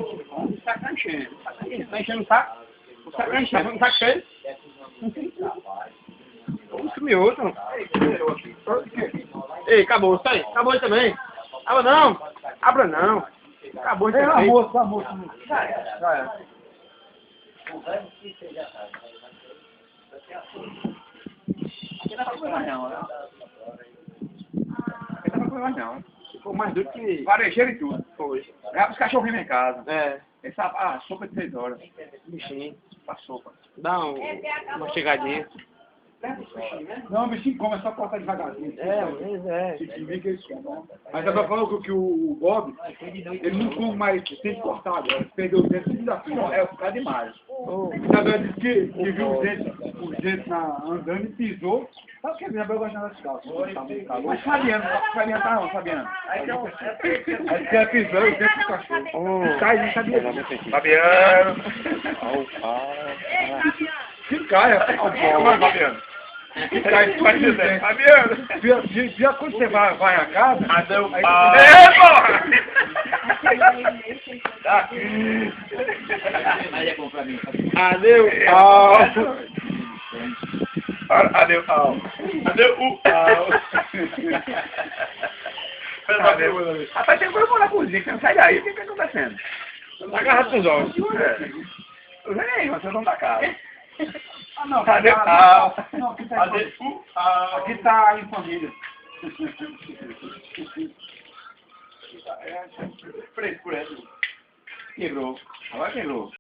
O saco tá enchendo. Tá enchendo o saco? O saco tá enchendo. O saco cheio? Sumiu outro. Ei, acabou, sai. Acabou aí também. Abra não. Abra não. Acabou isso aí. Almoço. Já é. Aqui não vai comer mais não, né? Aqui não vai comer mais não. Ficou mais duro que... Varejeiro e tudo. Foi. Leva os cachorros em casa. É. Essa sopa de 6 horas. Bichinho. A sopa. Dá uma chegadinha. Não, o bichinho come, é só cortar devagarzinho. Tem ver que eles comem. Mas eu tô falando que o Bob, ele não come mais, tem que cortar agora. Perdeu os dentes, desafio. É ficar demais. Sabe, ela disse que viu os dentes andando e pisou. Sabe o que é? Minha mãe gosta das calças. Mas Fabiano tá não, Fabiano. Aí que ela pisou os dentes do cachorro. Cai, não sabia. Fabiano. Que caia. Fabiano. Fabiano. Já quando você vai a casa... Cadê o aí pau? Tá. Aí é bom pra mim. Cadê o pau? Cadê o pau? Cadê o pau? Rapaz, tem coisa na cozinha, você não sai daí, o que tá acontecendo? Tá agarrado com os olhos. Eu já nem, vocês não da casa. Ah, não. Cadê o pau? Não, aqui tá Cadê o pau? Aqui tá em família. Frescura. Quebrou. Agora quebrou.